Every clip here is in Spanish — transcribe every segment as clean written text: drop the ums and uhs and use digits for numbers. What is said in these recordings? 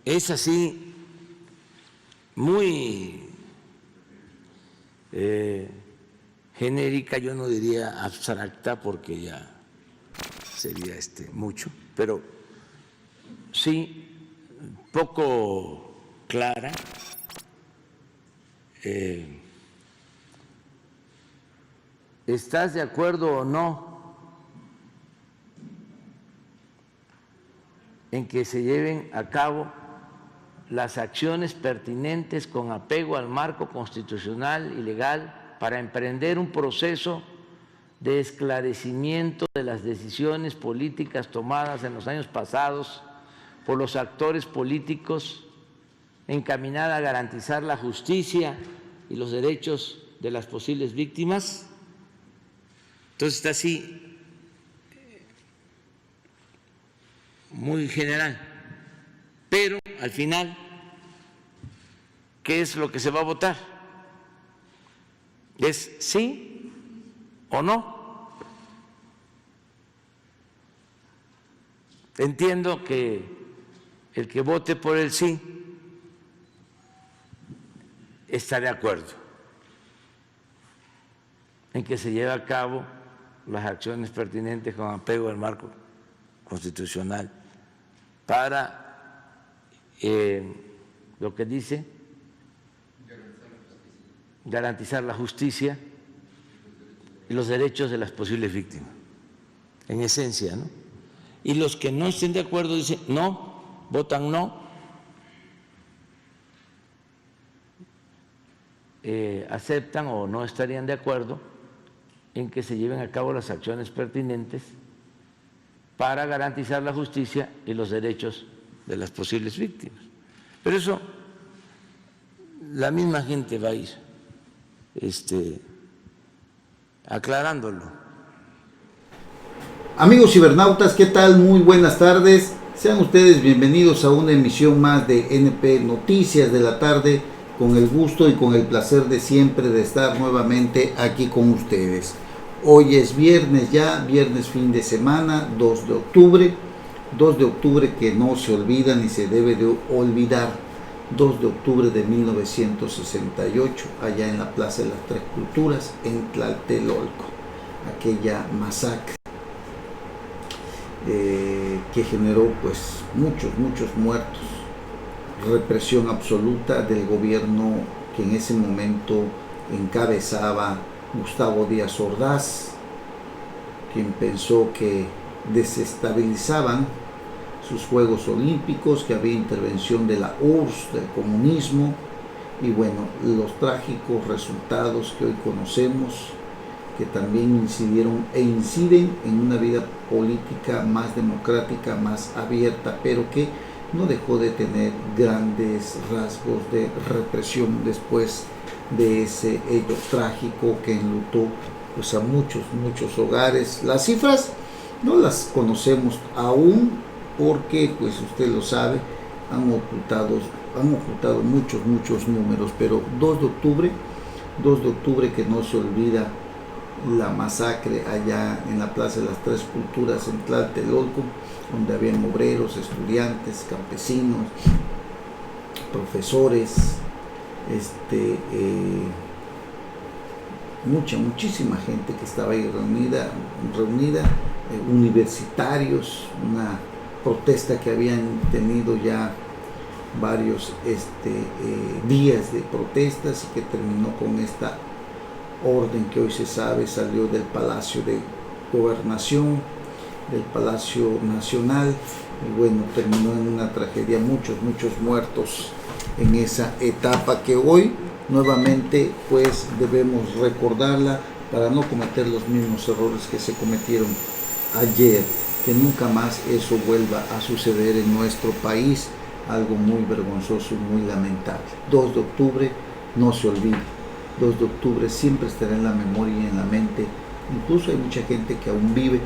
es así muy genérica, yo no diría abstracta porque ya sería mucho, pero sí poco clara. ¿Estás de acuerdo o no en que se lleven a cabo las acciones pertinentes con apego al marco constitucional y legal para emprender un proceso de esclarecimiento de las decisiones políticas tomadas en los años pasados por los actores políticos encaminada a garantizar la justicia y los derechos de las posibles víctimas? Entonces está así, muy general. Pero al final, ¿qué es lo que se va a votar? ¿Es sí o no? Entiendo que el que vote por el sí está de acuerdo en que se lleve a cabo las acciones pertinentes con apego al marco constitucional para lo que dice garantizar la justicia y los derechos de las posibles víctimas, en esencia, ¿no? Y los que no estén de acuerdo dicen no, votan no, aceptan o no estarían de acuerdo en que se lleven a cabo las acciones pertinentes para garantizar la justicia y los derechos de las posibles víctimas. Pero eso la misma gente va a ir aclarándolo. Amigos cibernautas, ¿qué tal? Muy buenas tardes. Sean ustedes bienvenidos a una emisión más de NP Noticias de la tarde, con el gusto y con el placer de siempre de estar nuevamente aquí con ustedes. Hoy es viernes ya, viernes fin de semana, 2 de octubre. 2 de octubre que no se olvida ni se debe de olvidar. 2 de octubre de 1968, allá en la Plaza de las Tres Culturas, en Tlatelolco. Aquella masacre que generó pues muchos muertos, represión absoluta del gobierno que en ese momento encabezaba Gustavo Díaz Ordaz, quien pensó que desestabilizaban sus Juegos Olímpicos, que había intervención de la URSS, del comunismo, y bueno, los trágicos resultados que hoy conocemos, que también incidieron e inciden en una vida política más democrática, más abierta, pero que no dejó de tener grandes rasgos de represión después de ese hecho trágico que enlutó pues a muchos hogares. Las cifras no las conocemos aún porque, pues usted lo sabe, han ocultado muchos números, pero 2 de octubre que no se olvida, la masacre allá en la Plaza de las Tres Culturas en Tlatelolco, donde habían obreros, estudiantes, campesinos, profesores, muchísima gente que estaba ahí reunida, universitarios, una protesta que habían tenido ya varios días de protestas y que terminó con esta orden que hoy se sabe salió del Palacio de Gobernación, del Palacio Nacional, y bueno, terminó en una tragedia, muchos muertos en esa etapa que hoy nuevamente pues debemos recordarla para no cometer los mismos errores que se cometieron ayer, que nunca más eso vuelva a suceder en nuestro país, algo muy vergonzoso y muy lamentable. 2 de octubre no se olvida, 2 de octubre siempre estará en la memoria y en la mente. Incluso hay mucha gente que aún vive,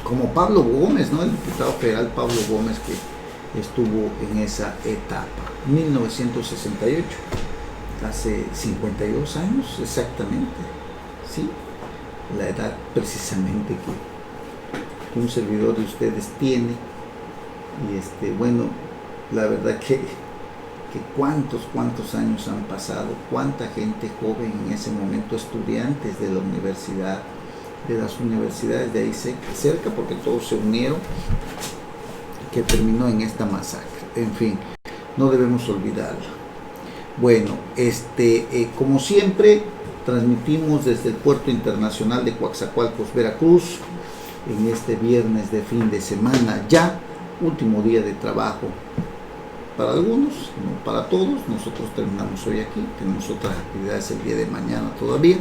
como Pablo Gómez, ¿no? El diputado federal Pablo Gómez, que estuvo en esa etapa. 1968, hace 52 años exactamente, ¿sí? La edad precisamente que un servidor de ustedes tiene. Y bueno, la verdad que cuántos años han pasado, cuánta gente joven en ese momento, estudiantes de la universidad, de las universidades de ahí cerca, porque todos se unieron, que terminó en esta masacre. En fin, no debemos olvidarla. Bueno, como siempre, transmitimos desde el Puerto Internacional de Coatzacoalcos, Veracruz, en este viernes de fin de semana, ya último día de trabajo para algunos, no para todos. Nosotros terminamos hoy aquí, tenemos otras actividades el día de mañana todavía,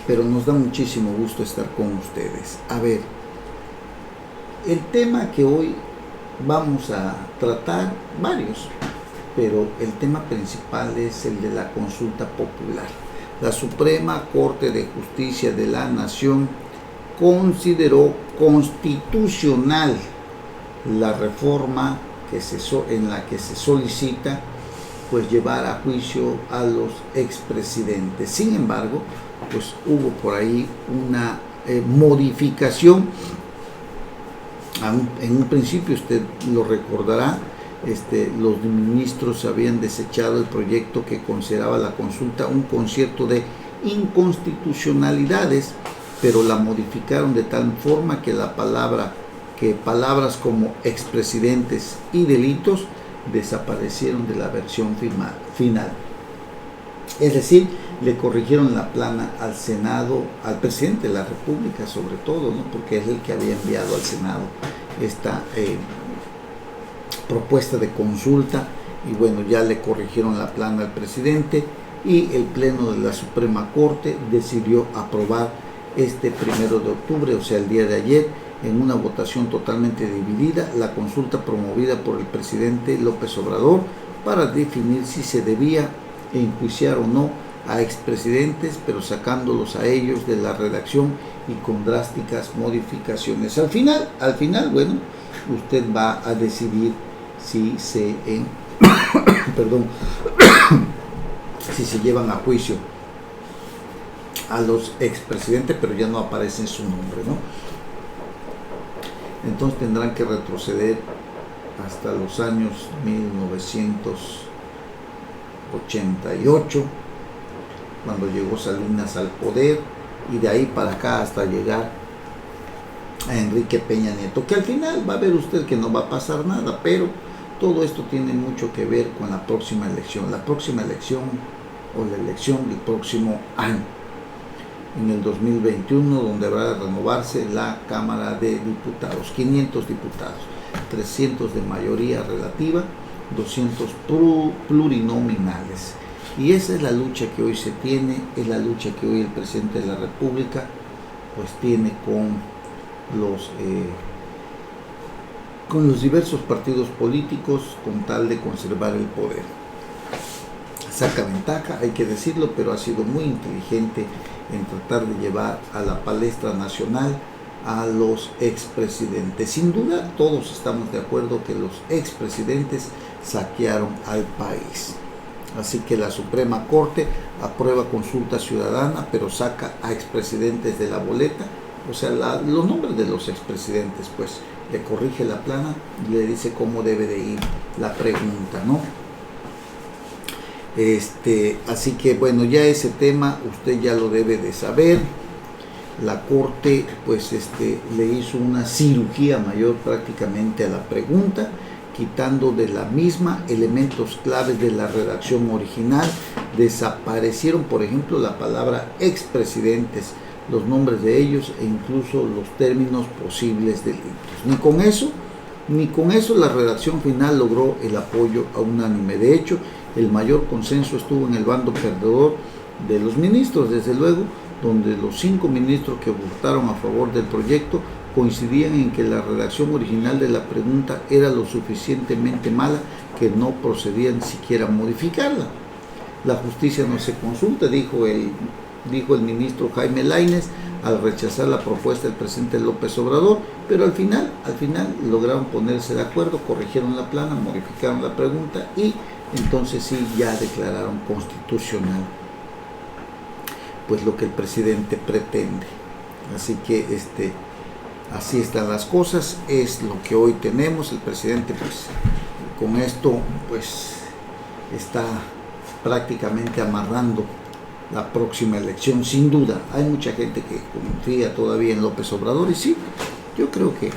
pero nos da muchísimo gusto estar con ustedes. A ver, el tema que hoy vamos a tratar, varios, pero el tema principal es el de la consulta popular. La Suprema Corte de Justicia de la Nación consideró constitucional la reforma en la que se solicita pues llevar a juicio a los expresidentes. Sin embargo, pues hubo por ahí una modificación. En un principio, usted lo recordará, los ministros habían desechado el proyecto que consideraba la consulta un concierto de inconstitucionalidades, pero la modificaron de tal forma que palabras como expresidentes y delitos desaparecieron de la versión final. Es decir, le corrigieron la plana al Senado, al presidente de la República sobre todo, ¿no? Porque es el que había enviado al Senado esta propuesta de consulta, y bueno, ya le corrigieron la plana al presidente, y el Pleno de la Suprema Corte decidió aprobar 1 de octubre, o sea, el día de ayer, en una votación totalmente dividida, la consulta promovida por el presidente López Obrador para definir si se debía enjuiciar o no a expresidentes, pero sacándolos a ellos de la redacción y con drásticas modificaciones. Al final, bueno, usted va a decidir si se si se llevan a juicio a los expresidentes, pero ya no aparece en su nombre, ¿no? Entonces tendrán que retroceder hasta los años 1988, cuando llegó Salinas al poder, y de ahí para acá hasta llegar a Enrique Peña Nieto, que al final va a ver usted que no va a pasar nada, pero todo esto tiene mucho que ver con la próxima elección o la elección del próximo año, en el 2021, donde habrá de renovarse la Cámara de Diputados, 500 diputados, 300 de mayoría relativa, 200 plurinominales. Y esa es la lucha que hoy se tiene, es la lucha que hoy el presidente de la República pues tiene con los diversos partidos políticos, con tal de conservar el poder. Saca ventaja, hay que decirlo, pero ha sido muy inteligente en tratar de llevar a la palestra nacional a los expresidentes. Sin duda, todos estamos de acuerdo que los expresidentes saquearon al país. Así que la Suprema Corte aprueba consulta ciudadana, pero saca a expresidentes de la boleta, o sea, los nombres de los expresidentes, pues le corrige la plana y le dice cómo debe de ir la pregunta, ¿no? Así que bueno, ya ese tema usted ya lo debe de saber. La Corte pues le hizo una cirugía mayor prácticamente a la pregunta, quitando de la misma elementos claves de la redacción original. Desaparecieron, por ejemplo, la palabra expresidentes, los nombres de ellos e incluso los términos posibles delitos. Ni con eso la redacción final logró el apoyo unánime. De hecho, el mayor consenso estuvo en el bando perdedor de los ministros, desde luego, donde los 5 ministros que votaron a favor del proyecto coincidían en que la redacción original de la pregunta era lo suficientemente mala que no procedían siquiera a modificarla. La justicia no se consulta, dijo el ministro Jaime Lainez al rechazar la propuesta del presidente López Obrador, pero al final lograron ponerse de acuerdo, corrigieron la plana, modificaron la pregunta y entonces sí ya declararon constitucional pues lo que el presidente pretende. Así que así están las cosas, es lo que hoy tenemos. El presidente pues con esto pues está prácticamente amarrando la próxima elección, sin duda. Hay mucha gente que confía todavía en López Obrador, y sí, yo creo que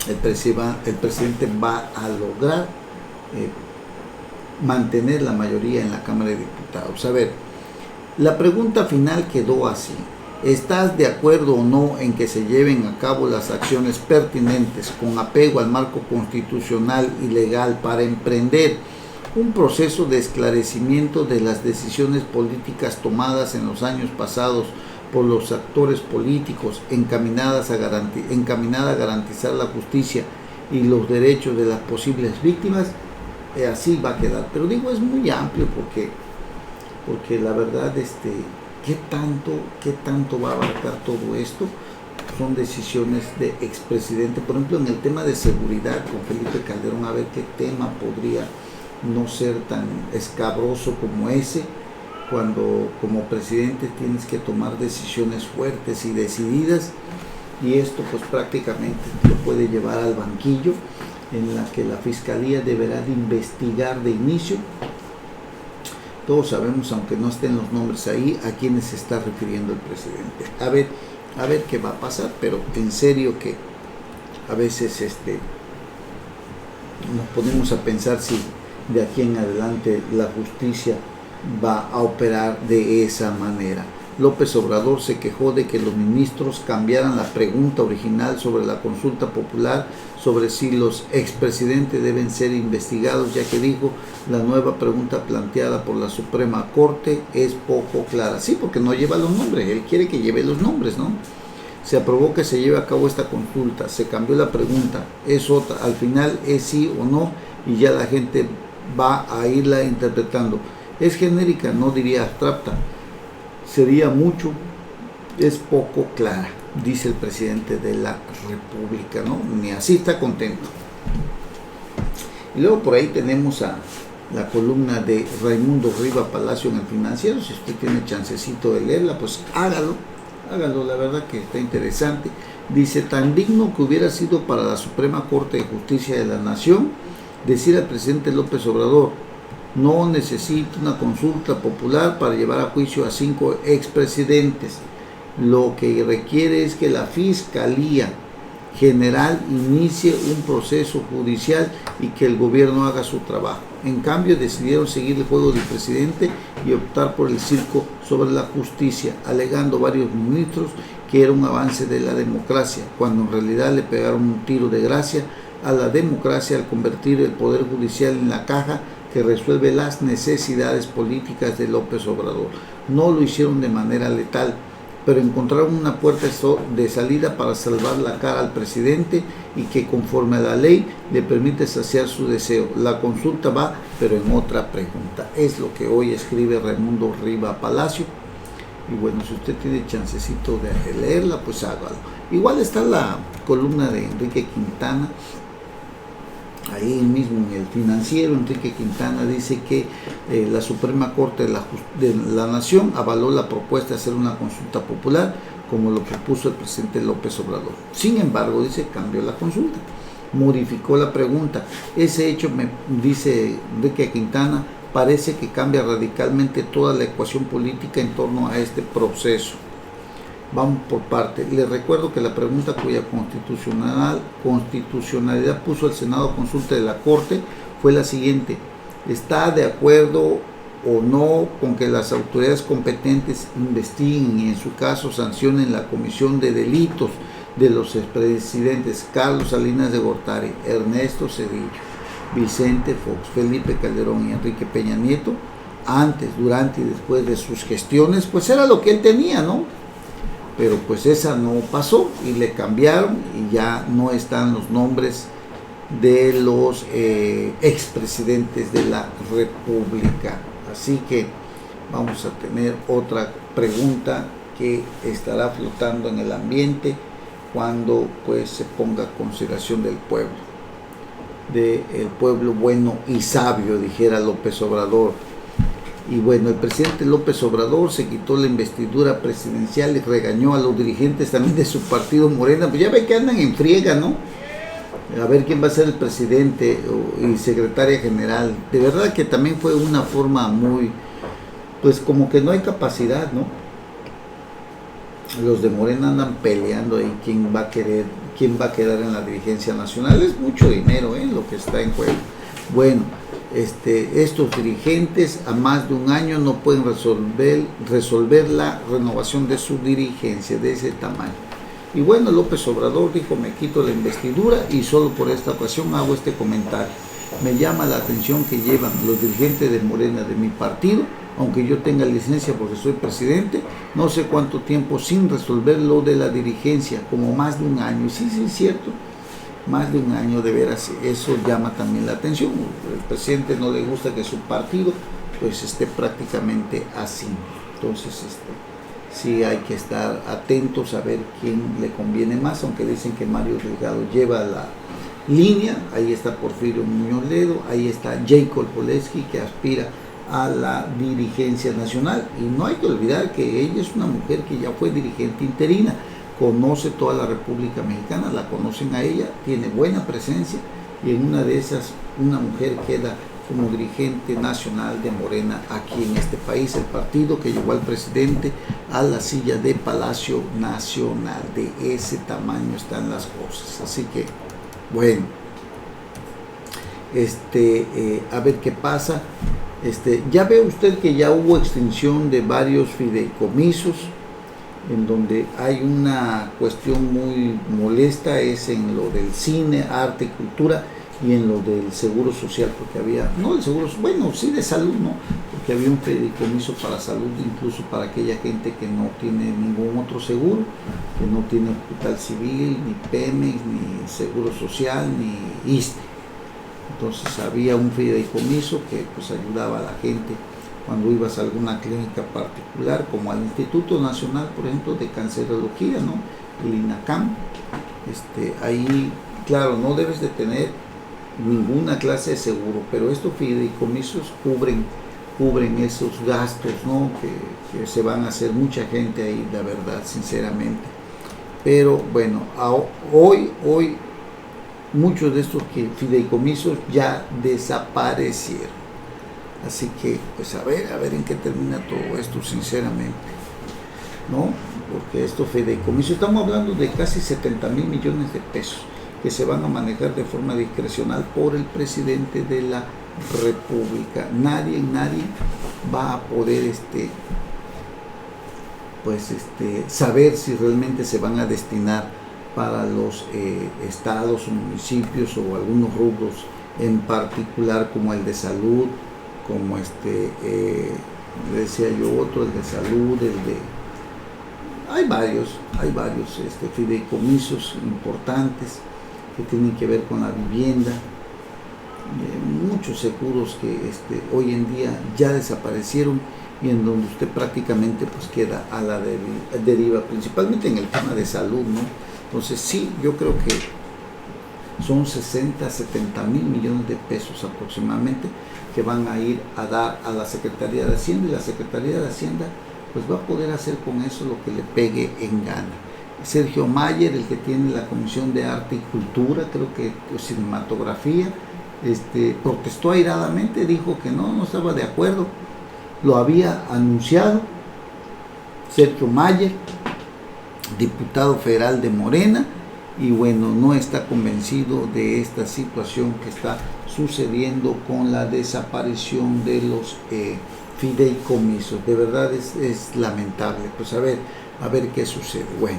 el presidente va a lograr mantener la mayoría en la Cámara de Diputados. A ver, la pregunta final quedó así: ¿estás de acuerdo o no en que se lleven a cabo las acciones pertinentes con apego al marco constitucional y legal para emprender un proceso de esclarecimiento de las decisiones políticas tomadas en los años pasados por los actores políticos encaminada a garantizar la justicia y los derechos de las posibles víctimas? Así va a quedar. Pero digo, es muy amplio porque la verdad, ¿qué tanto va a abarcar todo esto? Son decisiones de expresidente. Por ejemplo, en el tema de seguridad con Felipe Calderón, a ver qué tema podría no ser tan escabroso como ese, cuando como presidente tienes que tomar decisiones fuertes y decididas, y esto pues prácticamente lo puede llevar al banquillo, en la que la fiscalía deberá de investigar de inicio. Todos sabemos, aunque no estén los nombres ahí, a quiénes se está refiriendo el presidente. A ver qué va a pasar, pero en serio que a veces nos ponemos a pensar si de aquí en adelante la justicia va a operar de esa manera. López Obrador se quejó de que los ministros cambiaran la pregunta original sobre la consulta popular sobre si los expresidentes deben ser investigados, ya que dijo: la nueva pregunta planteada por la Suprema Corte es poco clara. Sí, porque no lleva los nombres, él quiere que lleve los nombres, ¿no? Se aprobó que se lleve a cabo esta consulta, se cambió la pregunta, es otra, al final es sí o no, y ya la gente va a irla interpretando. Es genérica, no diría abstracta, sería mucho, es poco clara, dice el presidente de la República, ¿no? Ni así está contento. Y luego por ahí tenemos a la columna de Raimundo Riva Palacio en El Financiero. Si usted tiene chancecito de leerla, pues hágalo, la verdad que está interesante. Dice: tan digno que hubiera sido para la Suprema Corte de Justicia de la Nación decir al presidente López Obrador: no necesita una consulta popular para llevar a juicio a 5 expresidentes. Lo que requiere es que la Fiscalía General inicie un proceso judicial y que el gobierno haga su trabajo. En cambio, decidieron seguir el juego del presidente y optar por el circo sobre la justicia, alegando varios ministros que era un avance de la democracia, cuando en realidad le pegaron un tiro de gracia a la democracia al convertir el Poder Judicial en la caja que resuelve las necesidades políticas de López Obrador. No lo hicieron de manera letal, pero encontraron una puerta de salida para salvar la cara al presidente y que conforme a la ley le permite saciar su deseo. La consulta va, pero en otra pregunta. Es lo que hoy escribe Raimundo Riva Palacio. Y bueno, si usted tiene chancecito de leerla, pues hágalo. Igual está la columna de Enrique Quintana, ahí mismo en El Financiero. Enrique Quintana dice que la Suprema Corte de la Nación avaló la propuesta de hacer una consulta popular, como lo propuso el presidente López Obrador. Sin embargo, dice, cambió la consulta, modificó la pregunta. Ese hecho, dice Enrique Quintana, parece que cambia radicalmente toda la ecuación política en torno a este proceso. Vamos por parte. Les recuerdo que la pregunta cuya constitucionalidad puso el Senado a consulta de la Corte fue la siguiente: ¿está de acuerdo o no con que las autoridades competentes investiguen y en su caso sancionen la comisión de delitos de los expresidentes Carlos Salinas de Gortari, Ernesto Zedillo, Vicente Fox, Felipe Calderón y Enrique Peña Nieto, antes, durante y después de sus gestiones? Pues era lo que él tenía, ¿no? Pero pues esa no pasó y le cambiaron y ya no están los nombres de los expresidentes de la República. Así que vamos a tener otra pregunta que estará flotando en el ambiente cuando pues se ponga a consideración del pueblo bueno y sabio, dijera López Obrador. Y bueno, el presidente López Obrador se quitó la investidura presidencial y regañó a los dirigentes también de su partido Morena. Pues ya ve que andan en friega, ¿no? A ver quién va a ser el presidente y secretaria general. De verdad que también fue una forma muy, pues como que no hay capacidad, ¿no? Los de Morena andan peleando ahí quién va a quedar en la dirigencia nacional. Es mucho dinero, lo que está en juego. Bueno, estos dirigentes a más de un año no pueden resolver la renovación de su dirigencia de ese tamaño. Y bueno, López Obrador dijo: me quito la investidura y solo por esta ocasión hago este comentario. Me llama la atención que llevan los dirigentes de Morena, de mi partido, aunque yo tenga licencia porque soy presidente, no sé cuánto tiempo sin resolver lo de la dirigencia, como más de un año. Y sí, es cierto, más de un año, de veras, eso llama también la atención. El presidente no le gusta que su partido pues esté prácticamente así. Entonces, sí hay que estar atentos a ver quién le conviene más, aunque dicen que Mario Delgado lleva la línea. Ahí está Porfirio Muñoz Ledo, ahí está Jacob Polensky, que aspira a la dirigencia nacional. Y no hay que olvidar que ella es una mujer que ya fue dirigente interina, conoce toda la República Mexicana, la conocen a ella, tiene buena presencia, y en una de esas una mujer queda como dirigente nacional de Morena aquí en este país, el partido que llevó al presidente a la silla de Palacio Nacional. De ese tamaño están las cosas. Así que, bueno, a ver qué pasa. Ya ve usted que ya hubo extinción de varios fideicomisos, en donde hay una cuestión muy molesta, es en lo del cine, arte y cultura, y en lo del seguro social, porque había, no el seguro, bueno, sí de salud, ¿no? Porque había un fideicomiso para salud, incluso para aquella gente que no tiene ningún otro seguro, que no tiene hospital civil, ni Pemex, ni seguro social, ni ISSSTE. Entonces había un fideicomiso que pues ayudaba a la gente cuando ibas a alguna clínica particular, como al Instituto Nacional, por ejemplo, de Cancerología, ¿no? El INACAM. Ahí, claro, no debes de tener ninguna clase de seguro, pero estos fideicomisos cubren esos gastos, ¿no? Que se van a hacer mucha gente ahí, la verdad, sinceramente. Pero bueno, hoy muchos de estos fideicomisos ya desaparecieron. Así que, pues a ver en qué termina todo esto, sinceramente, ¿no? Porque estos fideicomisos, estamos hablando de casi 70,000 millones de pesos que se van a manejar de forma discrecional por el presidente de la República. Nadie va a poder saber si realmente se van a destinar para los estados o municipios o algunos rubros en particular, como el de salud, como decía yo, otro, el de salud, hay varios fideicomisos importantes que tienen que ver con la vivienda, muchos seguros que hoy en día ya desaparecieron, y en donde usted prácticamente pues queda a la deriva, principalmente en el tema de salud, ¿no? Entonces sí, yo creo que son 60-70,000 millones de pesos aproximadamente que van a ir a dar a la Secretaría de Hacienda, y la Secretaría de Hacienda pues va a poder hacer con eso lo que le pegue en gana. Sergio Mayer, el que tiene la Comisión de Arte y Cultura, creo que cinematografía, protestó airadamente, dijo que no estaba de acuerdo, lo había anunciado Sergio Mayer, diputado federal de Morena, y bueno, no está convencido de esta situación que está sucediendo con la desaparición de los fideicomisos. De verdad es lamentable. Pues a ver qué sucede. Bueno,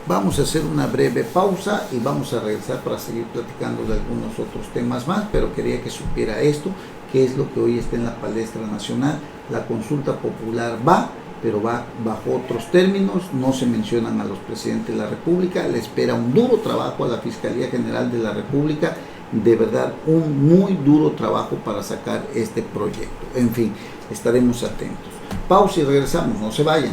vamos a hacer una breve pausa y vamos a regresar para seguir platicando de algunos otros temas más, pero quería que supiera esto, que es lo que hoy está en la palestra nacional. La consulta popular va, pero va bajo otros términos, no se mencionan a los presidentes de la República, le espera un duro trabajo a la Fiscalía General de la República, de verdad un muy duro trabajo para sacar este proyecto. En fin, estaremos atentos. Pausa y regresamos, no se vayan.